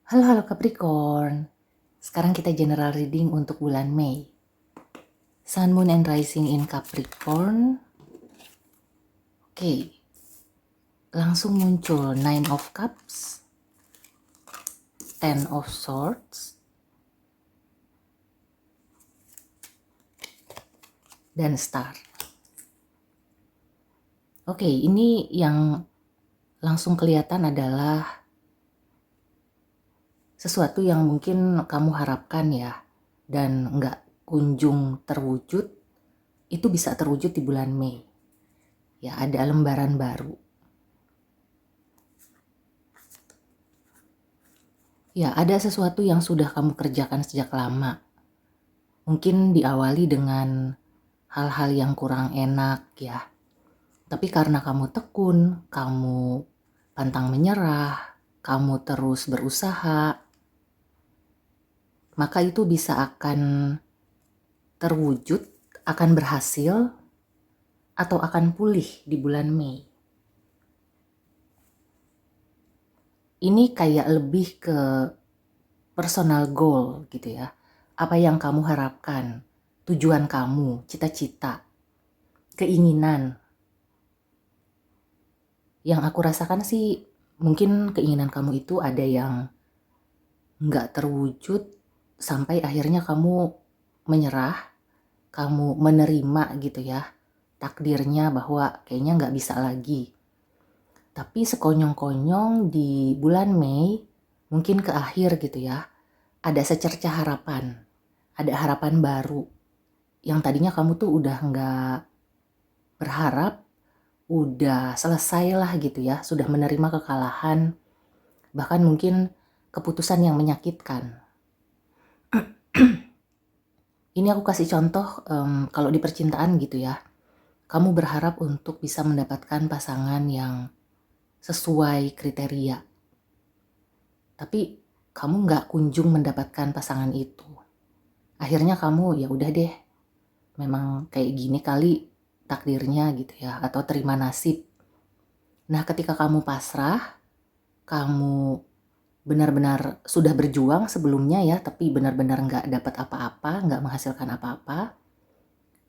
Halo halo Capricorn. Sekarang kita general reading untuk bulan Mei. Sun, Moon, and Rising in Capricorn. Oke. Langsung muncul Nine of Cups, Ten of Swords, dan Star. Oke, ini yang langsung kelihatan adalah sesuatu yang mungkin kamu harapkan ya, dan nggak kunjung terwujud, itu bisa terwujud di bulan Mei. Ya, ada lembaran baru. Ya, ada sesuatu yang sudah kamu kerjakan sejak lama. Mungkin diawali dengan hal-hal yang kurang enak ya. Tapi karena kamu tekun, kamu pantang menyerah, kamu terus berusaha, maka itu bisa akan terwujud, akan berhasil, atau akan pulih di bulan Mei. Ini kayak lebih ke personal goal gitu ya. Apa yang kamu harapkan, tujuan kamu, cita-cita, keinginan. Yang aku rasakan sih mungkin keinginan kamu itu ada yang nggak terwujud sampai akhirnya kamu menyerah, kamu menerima gitu ya takdirnya bahwa kayaknya nggak bisa lagi. Tapi sekonyong-konyong di bulan Mei, mungkin ke akhir gitu ya, ada secercah harapan, ada harapan baru. Yang tadinya kamu tuh udah nggak berharap, udah selesai lah gitu ya, sudah menerima kekalahan, bahkan mungkin keputusan yang menyakitkan. Ini aku kasih contoh kalau di percintaan gitu ya, kamu berharap untuk bisa mendapatkan pasangan yang sesuai kriteria. Tapi kamu nggak kunjung mendapatkan pasangan itu. Akhirnya kamu ya udah deh, memang kayak gini kali takdirnya gitu ya, atau terima nasib. Nah ketika kamu pasrah, kamu benar-benar sudah berjuang sebelumnya ya, tapi benar-benar nggak dapat apa-apa, nggak menghasilkan apa-apa.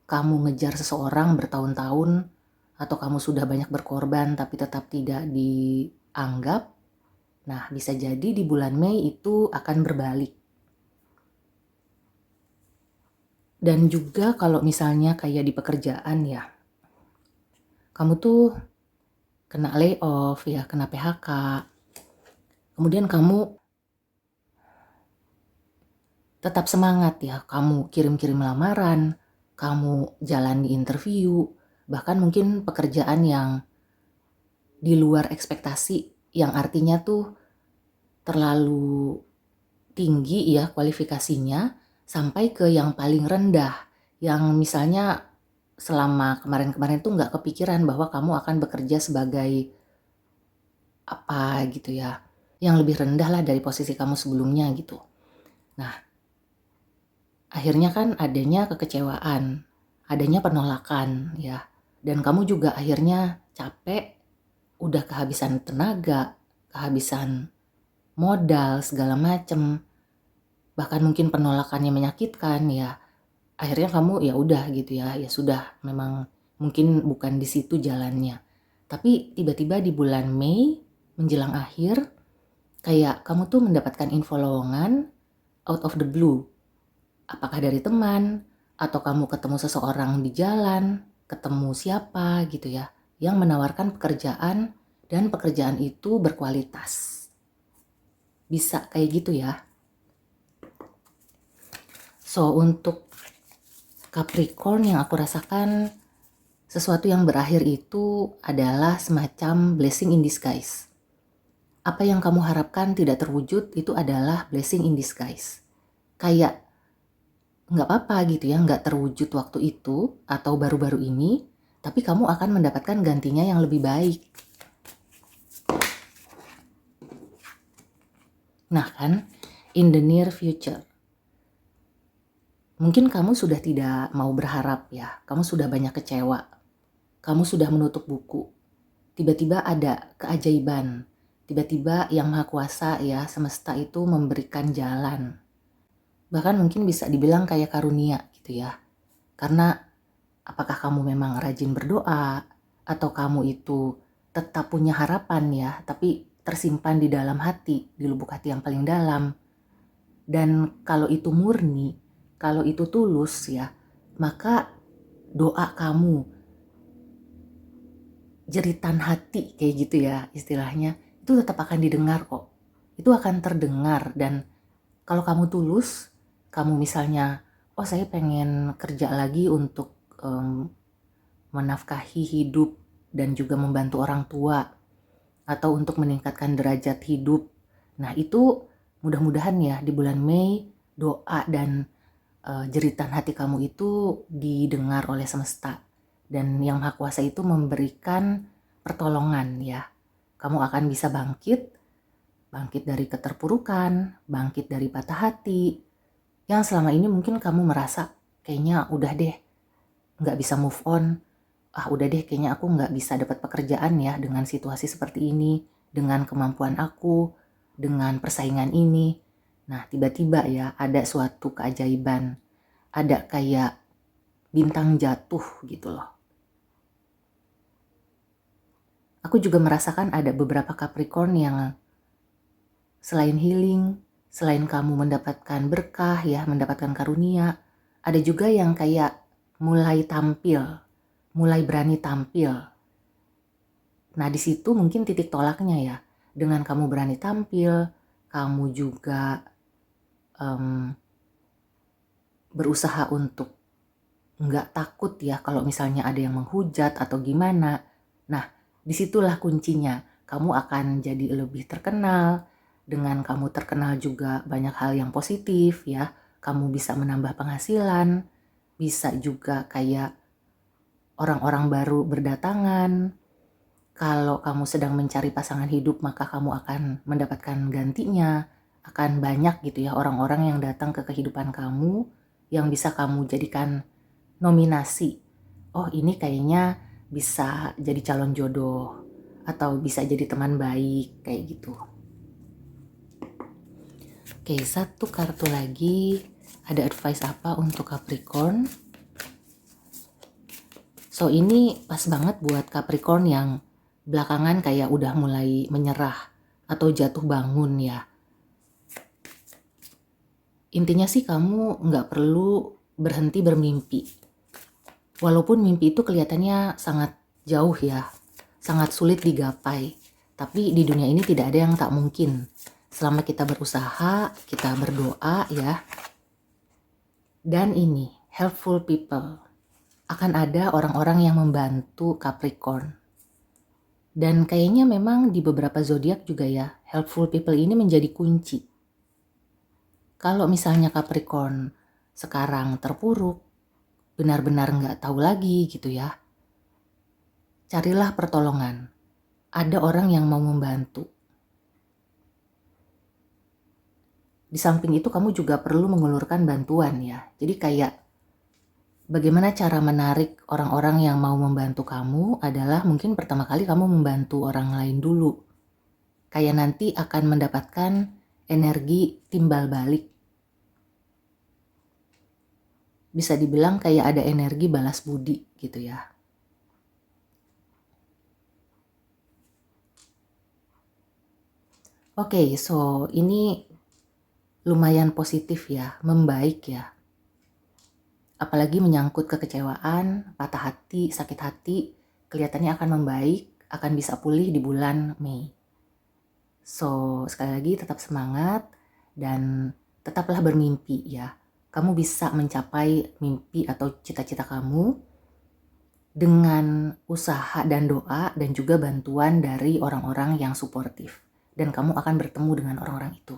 Kamu ngejar seseorang bertahun-tahun, atau kamu sudah banyak berkorban tapi tetap tidak dianggap. Nah, bisa jadi di bulan Mei itu akan berbalik. Dan juga kalau misalnya kayak di pekerjaan ya, kamu tuh kena layoff ya, kena PHK. Kemudian kamu tetap semangat ya, kamu kirim-kirim lamaran, kamu jalan di interview, bahkan mungkin pekerjaan yang di luar ekspektasi, yang artinya tuh terlalu tinggi ya kualifikasinya, sampai ke yang paling rendah, yang misalnya selama kemarin-kemarin tuh nggak kepikiran bahwa kamu akan bekerja sebagai apa gitu ya, yang lebih rendah lah dari posisi kamu sebelumnya gitu. Nah, akhirnya kan adanya kekecewaan, adanya penolakan ya, dan kamu juga akhirnya capek, udah kehabisan tenaga, kehabisan modal segala macem, bahkan mungkin penolakannya menyakitkan ya. Akhirnya kamu ya udah gitu ya, ya sudah, memang mungkin bukan di situ jalannya. Tapi tiba-tiba di bulan Mei menjelang akhir, kayak kamu tuh mendapatkan info lowongan out of the blue. Apakah dari teman, atau kamu ketemu seseorang di jalan, ketemu siapa gitu ya, yang menawarkan pekerjaan, dan pekerjaan itu berkualitas. Bisa kayak gitu ya. So, untuk Capricorn yang aku rasakan, sesuatu yang berakhir itu adalah semacam blessing in disguise. Apa yang kamu harapkan tidak terwujud itu adalah blessing in disguise. Kayak nggak apa-apa gitu ya, nggak terwujud waktu itu atau baru-baru ini, tapi kamu akan mendapatkan gantinya yang lebih baik. Nah kan, in the near future. Mungkin kamu sudah tidak mau berharap ya, kamu sudah banyak kecewa, kamu sudah menutup buku. Tiba-tiba ada keajaiban, tiba-tiba Yang Maha Kuasa ya, semesta itu memberikan jalan. Bahkan mungkin bisa dibilang kayak karunia gitu ya. Karena apakah kamu memang rajin berdoa, atau kamu itu tetap punya harapan ya, tapi tersimpan di dalam hati, di lubuk hati yang paling dalam. Dan kalau itu murni, kalau itu tulus ya, maka doa kamu, jeritan hati kayak gitu ya istilahnya, itu tetap akan didengar kok. Itu akan terdengar. Dan kalau kamu tulus, kamu misalnya, oh saya pengen kerja lagi untuk menafkahi hidup dan juga membantu orang tua, atau untuk meningkatkan derajat hidup. Nah itu mudah-mudahan ya di bulan Mei doa dan jeritan hati kamu itu didengar oleh semesta. Dan Yang Maha Kuasa itu memberikan pertolongan ya. Kamu akan bisa bangkit dari keterpurukan, bangkit dari patah hati, yang selama ini mungkin kamu merasa kayaknya udah deh gak bisa move on, udah deh kayaknya aku gak bisa dapat pekerjaan ya dengan situasi seperti ini, dengan kemampuan aku, dengan persaingan ini. Nah tiba-tiba ya ada suatu keajaiban, ada kayak bintang jatuh gitu loh. Aku juga merasakan ada beberapa Capricorn yang selain healing, selain kamu mendapatkan berkah ya, mendapatkan karunia, ada juga yang kayak mulai tampil, mulai berani tampil. Nah di situ mungkin titik tolaknya ya. Dengan kamu berani tampil, kamu juga berusaha untuk nggak takut ya kalau misalnya ada yang menghujat atau gimana. Nah disitulah kuncinya. Kamu akan jadi lebih terkenal. Dengan kamu terkenal juga banyak hal yang positif ya. Kamu bisa menambah penghasilan. Bisa juga kayak orang-orang baru berdatangan. Kalau kamu sedang mencari pasangan hidup, maka kamu akan mendapatkan gantinya. Akan banyak gitu ya orang-orang yang datang ke kehidupan kamu yang bisa kamu jadikan nominasi. Oh ini kayaknya bisa jadi calon jodoh, atau bisa jadi teman baik kayak gitu. Oke, satu kartu lagi. Ada advice apa untuk Capricorn? So ini pas banget buat Capricorn yang belakangan kayak udah mulai menyerah atau jatuh bangun ya. Intinya sih kamu nggak perlu berhenti bermimpi. Walaupun mimpi itu kelihatannya sangat jauh ya, sangat sulit digapai. Tapi di dunia ini tidak ada yang tak mungkin. Selama kita berusaha, kita berdoa ya. Dan ini, helpful people. Akan ada orang-orang yang membantu Capricorn. Dan kayaknya memang di beberapa zodiak juga ya, helpful people ini menjadi kunci. Kalau misalnya Capricorn sekarang terpuruk, benar-benar nggak tahu lagi gitu ya, carilah pertolongan. Ada orang yang mau membantu. Di samping itu kamu juga perlu mengulurkan bantuan ya. Jadi kayak bagaimana cara menarik orang-orang yang mau membantu kamu adalah mungkin pertama kali kamu membantu orang lain dulu. Kayak nanti akan mendapatkan energi timbal balik. Bisa dibilang kayak ada energi balas budi gitu ya. Oke, so ini lumayan positif ya, membaik ya. Apalagi menyangkut kekecewaan, patah hati, sakit hati, kelihatannya akan membaik, akan bisa pulih di bulan Mei. So, sekali lagi tetap semangat dan tetaplah bermimpi ya. Kamu bisa mencapai mimpi atau cita-cita kamu dengan usaha dan doa dan juga bantuan dari orang-orang yang suportif. Dan kamu akan bertemu dengan orang-orang itu.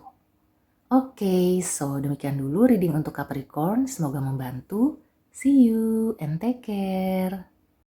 Oke, so demikian dulu reading untuk Capricorn. Semoga membantu. See you and take care.